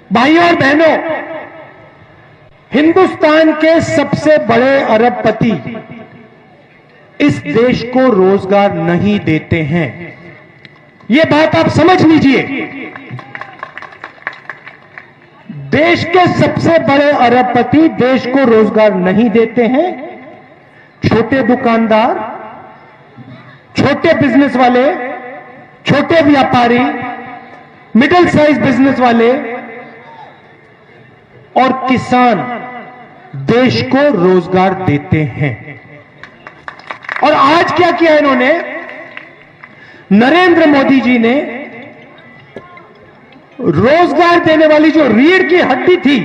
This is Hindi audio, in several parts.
भाइयों और बहनों, हिंदुस्तान के सबसे बड़े अरबपति इस देश को रोजगार नहीं देते हैं। यह बात आप समझ लीजिए। देश के सबसे बड़े अरबपति देश को रोजगार नहीं देते हैं। छोटे दुकानदार, छोटे बिजनेस वाले, छोटे व्यापारी, मिडिल साइज बिजनेस वाले और किसान देश को रोजगार देते हैं। और आज क्या किया इन्होंने? नरेंद्र मोदी जी ने रोजगार देने वाली जो रीढ़ की हड्डी थी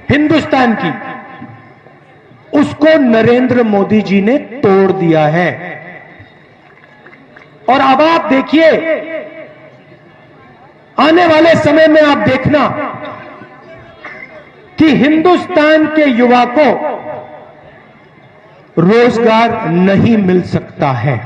हिंदुस्तान की, उसको नरेंद्र मोदी जी ने तोड़ दिया है। और अब आप देखिए, आने वाले समय में आप देखना कि हिंदुस्तान के युवा को रोजगार नहीं मिल सकता है।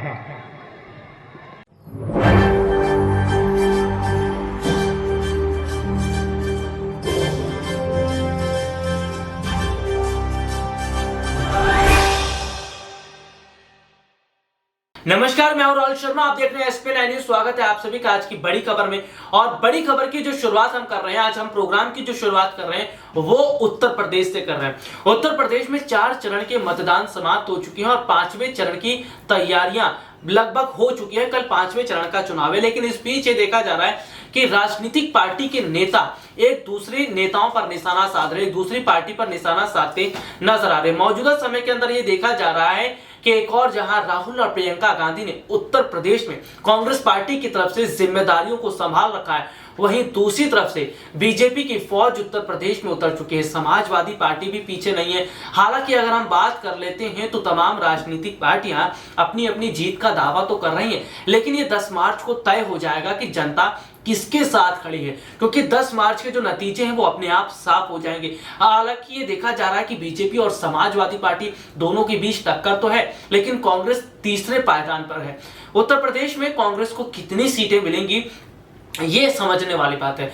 नमस्कार, मैं हूं राहुल शर्मा। आप देख रहे हैं SP9 न्यूज। स्वागत है आप सभी का आज की बड़ी खबर में। और बड़ी खबर की जो शुरुआत हम कर रहे हैं, आज हम प्रोग्राम की जो शुरुआत कर रहे हैं वो उत्तर प्रदेश से कर रहे हैं। उत्तर प्रदेश में 4 चरण के मतदान समाप्त हो चुके हैं और 5वें चरण की तैयारियां लगभग हो चुकी है। कल 5वें चरण का चुनाव है, लेकिन इस बीच ये देखा जा रहा है कि राजनीतिक पार्टी के नेता एक दूसरे नेताओं पर निशाना साध रहे, एक दूसरी पार्टी पर निशाना साधते नजर आ रहे। मौजूदा समय के अंदर ये देखा जा रहा है कि एक और जहां राहुल और प्रियंका गांधी ने उत्तर प्रदेश में कांग्रेस पार्टी की तरफ से जिम्मेदारियों को संभाल रखा है, वहीं दूसरी तरफ से बीजेपी की फौज उत्तर प्रदेश में उतर चुकी है। समाजवादी पार्टी भी पीछे नहीं है। हालांकि अगर हम बात कर लेते हैं तो तमाम राजनीतिक पार्टियां अपनी अपनी जीत का दावा तो कर रही हैं, लेकिन ये 10 मार्च को तय हो जाएगा कि जनता किसके साथ खड़ी है, क्योंकि 10 मार्च के जो नतीजे हैं वो अपने आप साफ हो जाएंगे। हालांकि ये देखा जा रहा है कि बीजेपी और समाजवादी पार्टी दोनों के बीच टक्कर तो है, लेकिन कांग्रेस तीसरे पायदान पर है। उत्तर प्रदेश में कांग्रेस को कितनी सीटें मिलेंगी ये समझने वाली बात है।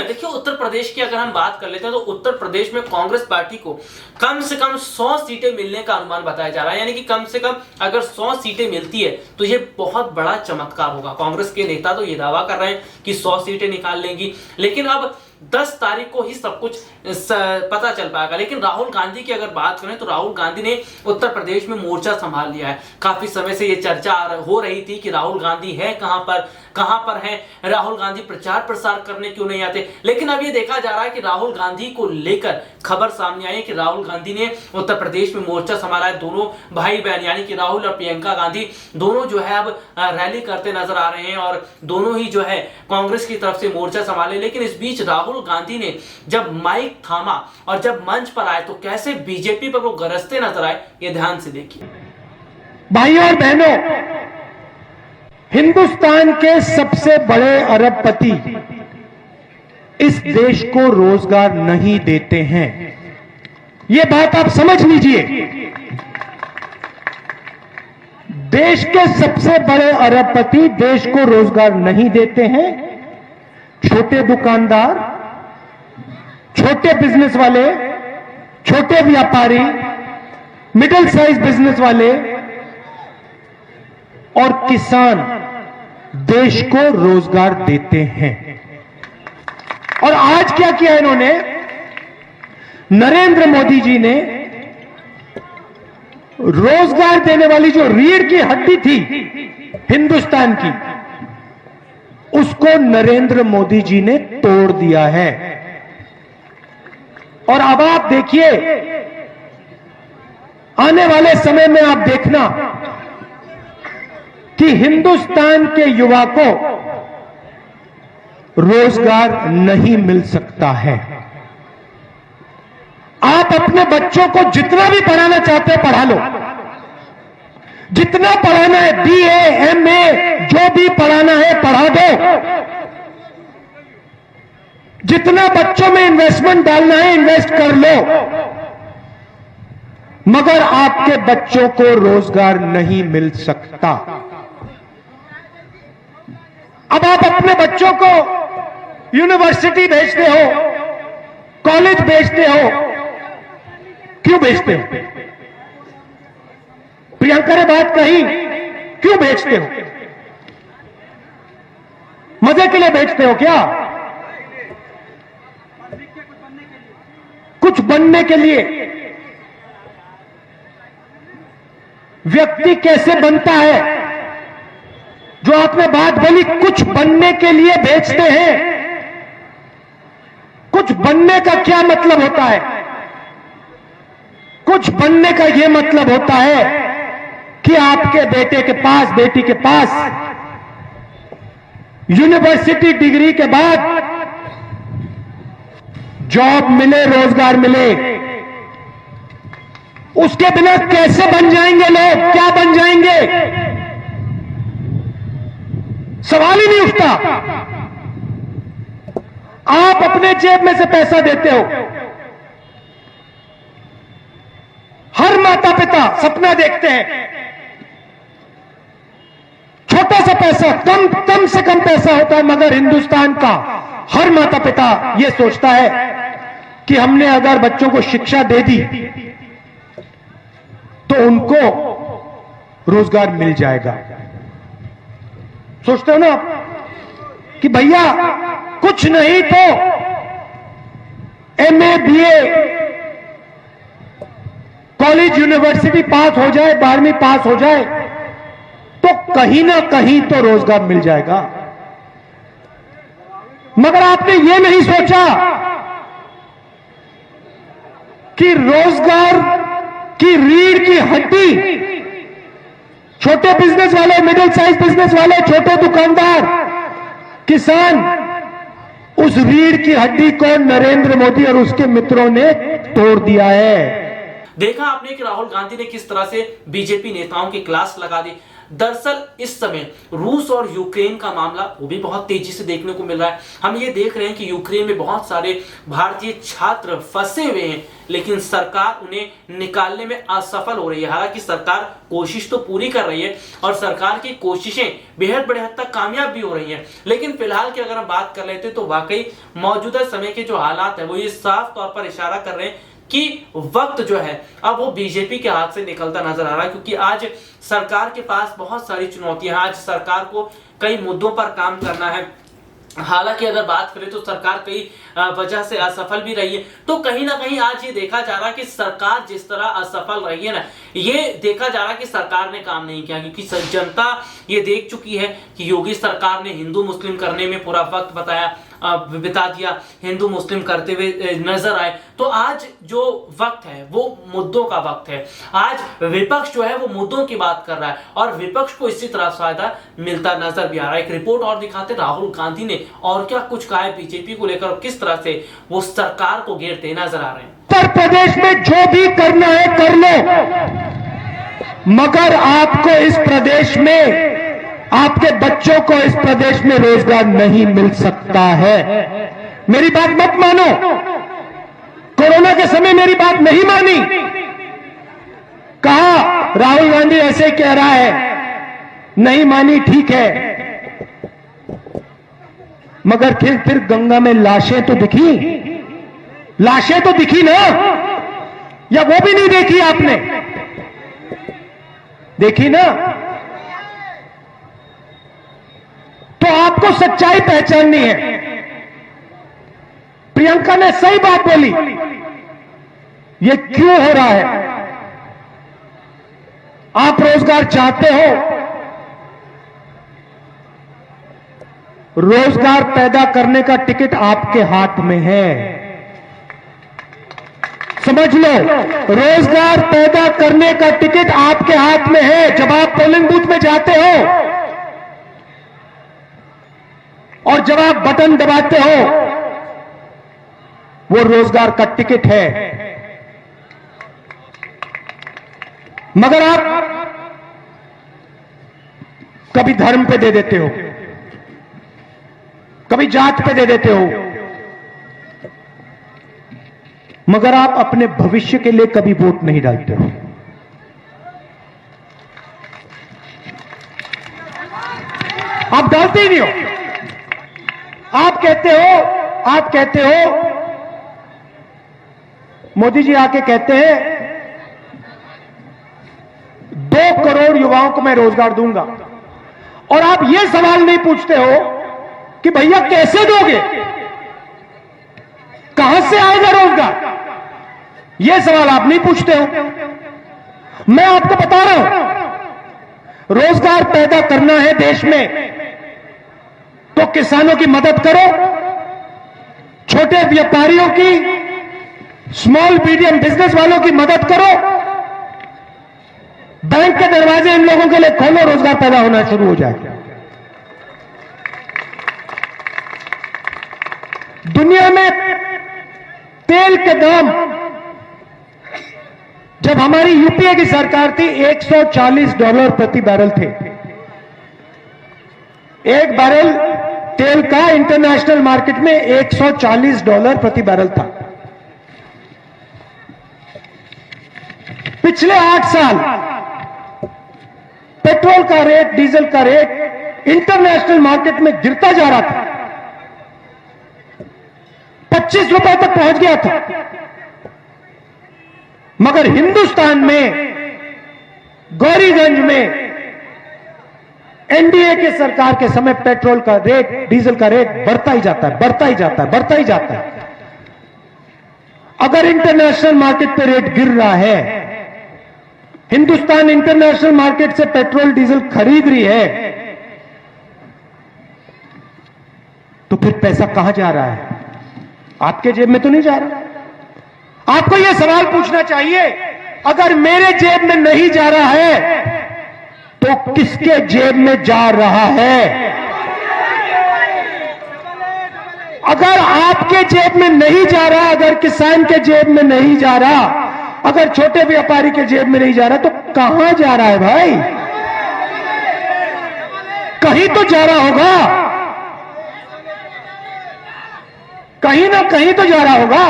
देखिए, उत्तर प्रदेश की अगर हम बात कर लेते हैं तो उत्तर प्रदेश में कांग्रेस पार्टी को कम से कम 100 सीटें मिलने का अनुमान बताया जा रहा है। यानी कि कम से कम अगर 100 सीटें मिलती है तो ये बहुत बड़ा चमत्कार होगा। कांग्रेस के नेता तो ये दावा कर रहे हैं कि 100 सीटें निकाल लेंगी, लेकिन अब 10 तारीख को ही सब कुछ पता चल पाएगा। लेकिन राहुल गांधी की अगर बात करें तो राहुल गांधी ने उत्तर प्रदेश में मोर्चा संभाल लिया है। काफी समय से ये चर्चा हो रही थी कि राहुल गांधी है कहां पर है, राहुल गांधी प्रचार प्रसार करने क्यों नहीं आते। लेकिन अब ये देखा जा रहा है कि राहुल गांधी को लेकर खबर सामने आई है कि राहुल गांधी ने उत्तर प्रदेश में मोर्चा संभाला है। दोनों भाई बहन यानी कि राहुल और प्रियंका गांधी दोनों जो है अब रैली करते नजर आ रहे हैं और दोनों ही जो है कांग्रेस की तरफ से मोर्चा संभाले। लेकिन इस बीच राहुल गांधी ने जब माइक थामा और जब मंच पर आए तो कैसे बीजेपी पर वो गरजते नजर आए, ये ध्यान से देखिए। भाइयों और बहनों, हिंदुस्तान के सबसे बड़े अरबपति इस देश को रोजगार नहीं देते हैं। यह बात आप समझ लीजिए। देश के सबसे बड़े अरबपति देश को रोजगार नहीं देते हैं। छोटे दुकानदार, छोटे बिजनेस वाले, छोटे व्यापारी, मिडिल साइज बिजनेस वाले और किसान देश को रोजगार देते हैं। और आज क्या किया इन्होंने? नरेंद्र मोदी जी ने रोजगार देने वाली जो रीढ़ की हड्डी थी हिंदुस्तान की, उसको नरेंद्र मोदी जी ने तोड़ दिया है। और अब आप देखिए, आने वाले समय में आप देखना कि हिंदुस्तान के युवा को रोजगार नहीं मिल सकता है। आप अपने बच्चों को जितना भी पढ़ाना चाहते हैं पढ़ा लो, जितना पढ़ाना है, BA, MA, जो भी पढ़ाना है पढ़ा दो। जितना बच्चों में इन्वेस्टमेंट डालना है इन्वेस्ट कर लो, मगर आपके बच्चों को रोजगार नहीं मिल सकता। अब आप अपने बच्चों को यूनिवर्सिटी बेचते हो, कॉलेज बेचते हो, क्यों बेचते हो? प्रियंका ने बात कही, क्यों बेचते हो? मजे के लिए बेचते हो क्या? कुछ बनने के लिए। व्यक्ति कैसे बनता है? जो आपने बात बोली, कुछ बनने के लिए बेचते हैं। कुछ बनने का क्या मतलब होता है? कुछ बनने का यह मतलब होता है कि आपके बेटे के पास, बेटी के पास यूनिवर्सिटी डिग्री के बाद जॉब मिले, रोजगार मिले। उसके बिना कैसे बन जाएंगे लोग? क्या बन जाएंगे? सवाल ही नहीं उठता। आप अपने जेब में से पैसा देते हो। हर माता पिता सपना देखते हैं, छोटा सा पैसा, कम से कम पैसा होता है, मगर हिंदुस्तान का हर माता पिता यह सोचता है कि हमने अगर बच्चों को शिक्षा दे दी तो उनको रोजगार मिल जाएगा। सोचते हो ना कि भैया कुछ नहीं तो एमए, बीए, कॉलेज, यूनिवर्सिटी पास हो जाए, 12वीं पास हो जाए तो कहीं ना कहीं तो रोजगार मिल जाएगा। मगर आपने यह नहीं सोचा कि रोजगार की रीढ़ की हड्डी छोटे बिजनेस वाले, मिडिल साइज बिजनेस वाले, छोटे दुकानदार, किसान, उस रीढ़ की हड्डी को नरेंद्र मोदी और उसके मित्रों ने तोड़ दिया है। देखा आपने कि राहुल गांधी ने किस तरह से बीजेपी नेताओं की क्लास लगा दी। दरअसल इस समय रूस और यूक्रेन का मामला वो भी बहुत तेजी से देखने को मिल रहा है। हम ये देख रहे हैं कि यूक्रेन में बहुत सारे भारतीय छात्र फंसे हुए हैं, लेकिन सरकार उन्हें निकालने में असफल हो रही है। हालांकि सरकार कोशिश तो पूरी कर रही है और सरकार की कोशिशें बेहद बड़े हद तक कामयाब भी हो रही हैं, लेकिन फिलहाल की अगर हम बात कर लेते तो वाकई मौजूदा समय के जो हालात है वो ये साफ तौर पर इशारा कर रहे हैं कि वक्त जो है अब वो बीजेपी के हाथ से निकलता नजर आ रहा है, क्योंकि आज सरकार के पास बहुत सारी चुनौतियां हैं। आज सरकार को कई मुद्दों पर काम करना है। हालांकि अगर बात करें तो सरकार कई वजह से असफल भी रही है, तो कहीं ना कहीं आज ये देखा जा रहा है कि सरकार जिस तरह असफल रही है ना, ये देखा जा रहा है कि सरकार ने काम नहीं किया, क्योंकि जनता ये देख चुकी है कि योगी सरकार ने हिंदू मुस्लिम करने में पूरा वक्त बिता दिया, हिंदू मुस्लिम करते हुए नजर आए। तो आज जो वक्त है वो मुद्दों का वक्त है। आज विपक्ष जो है वो मुद्दों की बात कर रहा है और विपक्ष को इसी तरह फायदा मिलता नजर भी आ रहा है। एक रिपोर्ट और दिखाते राहुल गांधी ने और क्या कुछ कहा है बीजेपी को लेकर और किस तरह से वो सरकार को घेरते नजर आ रहे हैं। उत्तर प्रदेश में जो भी करना है कर लो, मगर आपको इस प्रदेश में, आपके बच्चों को इस प्रदेश में रोजगार नहीं मिल सकता है। मेरी बात मत मानो। कोरोना के समय मेरी बात नहीं मानी, कहा राहुल गांधी ऐसे कह रहा है, नहीं मानी, ठीक है, मगर फिर गंगा में लाशें तो दिखी, लाशें तो दिखी ना, या वो भी नहीं देखी आपने? देखी ना? तो आपको सच्चाई पहचाननी है। प्रियंका ने सही बात बोली, ये क्यों हो रहा है? आप रोजगार चाहते हो, रोजगार पैदा करने का टिकट आपके हाथ में है, समझ लो। रोजगार पैदा करने का टिकट आपके हाथ में है। जब आप पोलिंग बूथ में जाते हो और जब आप बटन दबाते हो, वो रोजगार का टिकट है। मगर आप कभी धर्म पे दे देते हो, कभी जात पे दे देते हो, मगर आप अपने भविष्य के लिए कभी वोट नहीं डालते हो। आप डालते ही नहीं हो। आप कहते हो मोदी जी आके कहते हैं 2 करोड़ युवाओं को मैं रोजगार दूंगा, और आप ये सवाल नहीं पूछते हो कि भैया कैसे दोगे, कहां से आएगा रोजगार, ये सवाल आप नहीं पूछते हो। मैं आपको बता रहा हूं, रोजगार पैदा करना है देश में तो किसानों की मदद करो, छोटे व्यापारियों की, स्मॉल मीडियम बिजनेस वालों की मदद करो, बैंक के दरवाजे इन लोगों के लिए खोलो, रोजगार पैदा होना शुरू हो जाएगा। दुनिया में तेल के दाम जब हमारी यूपीए की सरकार थी $140 प्रति बैरल थे। एक बैरल तेल का इंटरनेशनल मार्केट में $140 प्रति बैरल था। पिछले 8 साल पेट्रोल का रेट, डीजल का रेट इंटरनेशनल मार्केट में गिरता जा रहा था, 25 रुपए तक पहुंच गया था। मगर हिंदुस्तान में गौरीगंज में एनडीए के सरकार के समय पेट्रोल का रेट, डीजल का रेट बढ़ता ही जाता है, बढ़ता ही जाता है, बढ़ता ही जाता है। अगर इंटरनेशनल मार्केट पे रेट गिर रहा है, हिंदुस्तान इंटरनेशनल मार्केट से पेट्रोल डीजल खरीद रही है, तो फिर पैसा कहां जा रहा है? आपके जेब में तो नहीं जा रहा। आपको यह सवाल पूछना चाहिए, अगर मेरे जेब में नहीं जा रहा है तो किसके जेब में जा रहा है? अगर आपके जेब में नहीं जा रहा, अगर किसान के जेब में नहीं जा रहा, अगर छोटे व्यापारी के जेब में नहीं जा रहा, तो कहां जा रहा है भाई? कहीं तो जा रहा होगा, कहीं ना कहीं तो जा रहा होगा।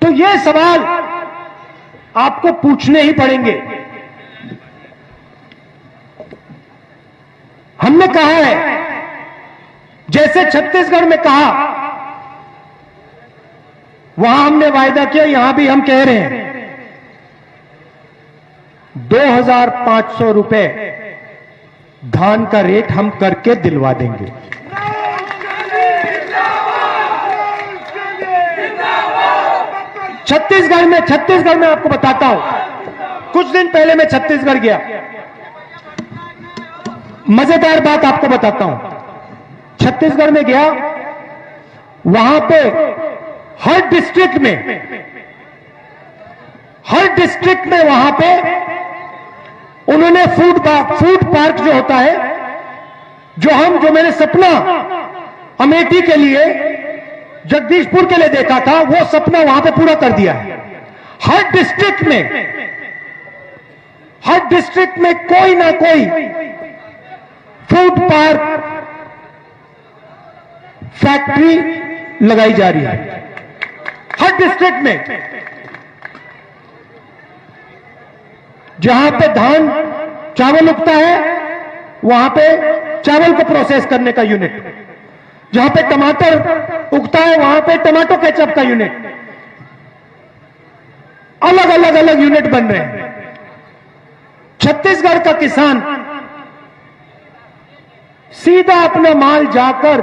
तो ये सवाल आपको पूछने ही पड़ेंगे। हमने कहा है, जैसे छत्तीसगढ़ में कहा, वहां हमने वायदा किया, यहां भी हम कह रहे हैं 2500 रुपए धान का रेट हम करके दिलवा देंगे। छत्तीसगढ़ में आपको बताता हूं, कुछ दिन पहले मैं छत्तीसगढ़ गया, मजेदार बात आपको बताता हूं। छत्तीसगढ़ में गया, वहां पे हर डिस्ट्रिक्ट में वहां पे उन्होंने फूड पार्क जो होता है, जो मैंने सपना अमेठी के लिए, जगदीशपुर के लिए देखा था, वो सपना वहां पे पूरा कर दिया है। हर डिस्ट्रिक्ट में कोई ना कोई फूड पार्क, फैक्ट्री लगाई जा रही है, हर डिस्ट्रिक्ट में। जहां पे धान चावल उगता है, वहां पे चावल को प्रोसेस करने का यूनिट, जहां पे टमाटर उगता है, वहां पे टमाटो केचप का यूनिट, अलग यूनिट बन रहे हैं। छत्तीसगढ़ का किसान सीधा अपना माल जाकर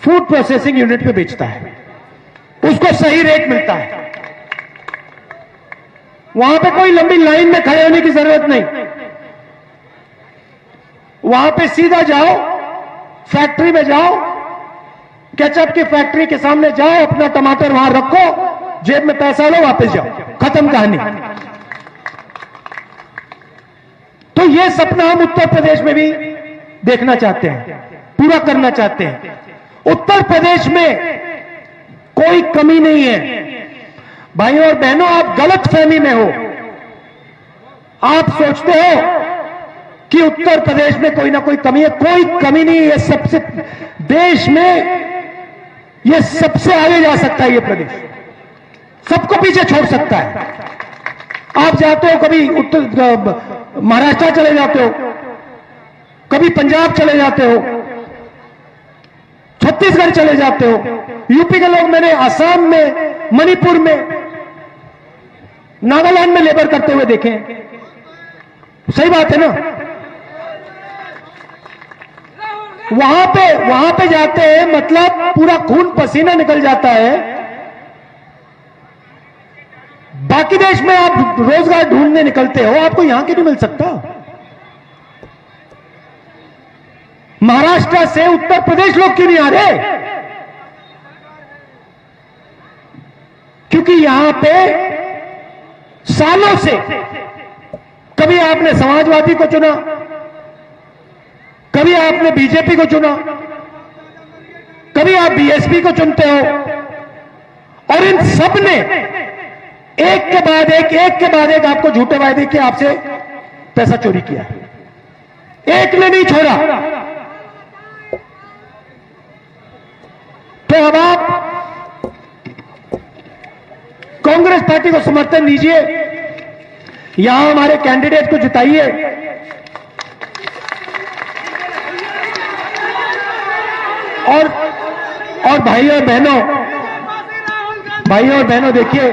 फूड प्रोसेसिंग यूनिट पे बेचता है, उसको सही रेट मिलता है। वहां पे कोई लंबी लाइन में खड़े होने की जरूरत नहीं, वहां पे सीधा जाओ, फैक्ट्री में जाओ, केचप की फैक्ट्री के सामने जाओ, अपना टमाटर वहां रखो, जेब में पैसा लो, वापस जाओ, खत्म कहानी। तो ये सपना हम उत्तर प्रदेश में भी देखना चाहते हैं, पूरा करना चाहते हैं। उत्तर प्रदेश में कोई कमी नहीं है। भाइयों और बहनों, आप गलत फहमी में हो। आप सोचते हो कि उत्तर प्रदेश में कोई ना कोई कमी है, कोई कमी नहीं है। सबसे देश में ये सबसे आगे जा सकता है, ये प्रदेश सबको पीछे छोड़ सकता है। आप जाते हो कभी महाराष्ट्र चले जाते हो, कभी पंजाब चले जाते हो, छत्तीसगढ़ चले जाते हो, यूपी के लोग मैंने आसाम में, मणिपुर में, नागालैंड में लेबर करते हुए देखे हैं। सही बात है ना? वहां पे जाते हैं, मतलब पूरा खून पसीना निकल जाता है। बाकी देश में आप रोजगार ढूंढने निकलते हो, आपको यहां क्यों नहीं मिल सकता? महाराष्ट्र से उत्तर प्रदेश लोग क्यों नहीं आ रहे? क्योंकि यहां पे सालों से कभी आपने समाजवादी को चुना, कभी आपने बीजेपी को चुना, कभी आप बीएसपी को चुनते हो, और इन सब ने एक के बाद एक आपको झूठे वायदे किए, आपसे पैसा चोरी किया। एक ने नहीं छोड़ा। तो अब आप कांग्रेस पार्टी को समर्थन दीजिए, यहां हमारे कैंडिडेट को जिताइए, और भाइयों और बहनों देखिए,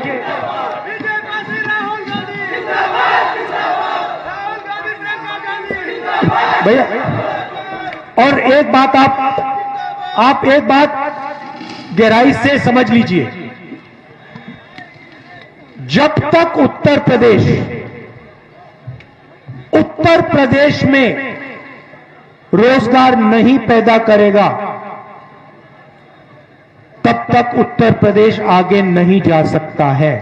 भैया, और एक बात आप एक बात गहराई से समझ लीजिए, जब तक उत्तर प्रदेश में रोजगार नहीं पैदा करेगा, तब तक उत्तर प्रदेश आगे नहीं जा सकता है।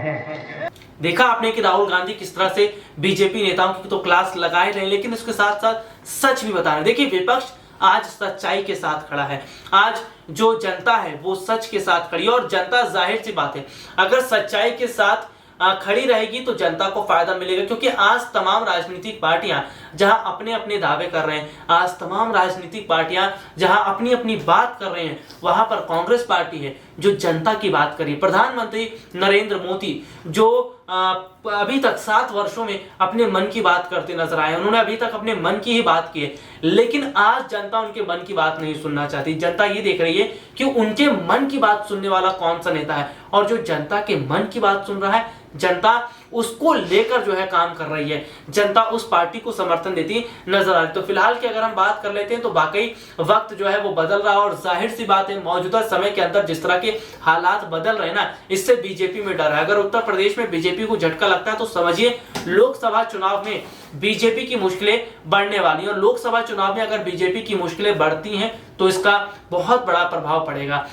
देखा आपने कि राहुल गांधी किस तरह से बीजेपी नेताओं की तो क्लास लगाए रहे, लेकिन उसके साथ साथ सच भी बता रहे। देखिए, विपक्ष आज सच्चाई के साथ खड़ा है, आज जो जनता है वो सच के साथ खड़ी है, और जनता, जाहिर सी बात है, अगर सच्चाई के साथ खड़ी रहेगी तो जनता को फायदा मिलेगा। क्योंकि आज तमाम राजनीतिक पार्टियां जहां अपने अपने दावे कर रहे हैं, आज तमाम राजनीतिक पार्टियां जहां अपनी अपनी बात कर रहे हैं, वहां पर कांग्रेस पार्टी है जो जनता की बात कर रही है। प्रधानमंत्री नरेंद्र मोदी जो अभी तक 7 वर्षों में अपने मन की बात करते नजर आए, उन्होंने अभी तक अपने मन की ही बात की है, लेकिन आज जनता उनके मन की बात नहीं सुनना चाहती। जनता ये देख रही है कि उनके मन की बात सुनने वाला कौन सा नेता है, और जो जनता के मन की बात सुन रहा है, जनता उसको लेकर जो है काम कर रही है, जनता उस पार्टी को समर्थन देती नजर आ रही। तो फिलहाल की अगर हम बात कर लेते हैं तो वाकई वक्त जो है वो बदल रहा है, और जाहिर सी बात है, मौजूदा समय के अंदर जिस तरह के हालात बदल रहे हैं ना, इससे बीजेपी में डर है। अगर उत्तर प्रदेश में बीजेपी को झटका लगता है तो समझिए लोकसभा चुनाव में बीजेपी की मुश्किलें बढ़ने वाली हैं, और लोकसभा चुनाव में अगर बीजेपी की मुश्किलें बढ़ती हैं तो इसका बहुत बड़ा प्रभाव पड़ेगा।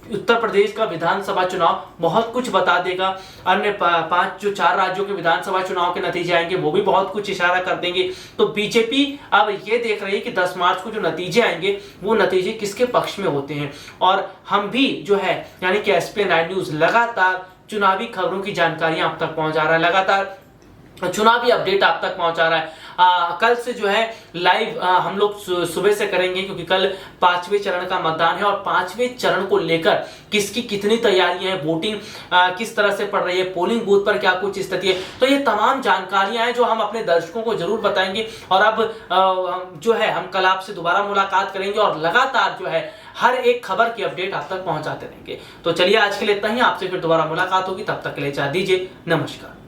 उत्तर प्रदेश का विधानसभा चुनाव बहुत कुछ बता देगा, अन्य 4 राज्यों के विधानसभा चुनाव के नतीजे आएंगे, वो भी बहुत कुछ इशारा कर देंगे। तो बीजेपी अब ये देख रही है कि 10 मार्च को जो नतीजे आएंगे वो नतीजे किसके पक्ष में होते हैं, और हम भी जो है यानी कि SP9 न्यूज लगातार चुनावी खबरों की जानकारियां आप तक पहुंचा रहा है, लगातार चुनावी अपडेट आप तक पहुंचा रहा है। कल से जो है लाइव हम लोग सुबह से करेंगे, क्योंकि कल 5वें चरण का मतदान है, और 5वें चरण को लेकर किसकी कितनी तैयारियां हैं, वोटिंग किस तरह से पड़ रही है, पोलिंग बूथ पर क्या कुछ स्थिति है, तो ये तमाम जानकारियां हैं जो हम अपने दर्शकों को जरूर बताएंगे। और अब जो है हम कल आपसे दोबारा मुलाकात करेंगे, और लगातार जो है हर एक खबर की अपडेट आप तक पहुंचाते रहेंगे। तो चलिए आज के लिए इतना ही, आपसे फिर दोबारा मुलाकात होगी, तब तक के लिए इजाजत दीजिए, नमस्कार।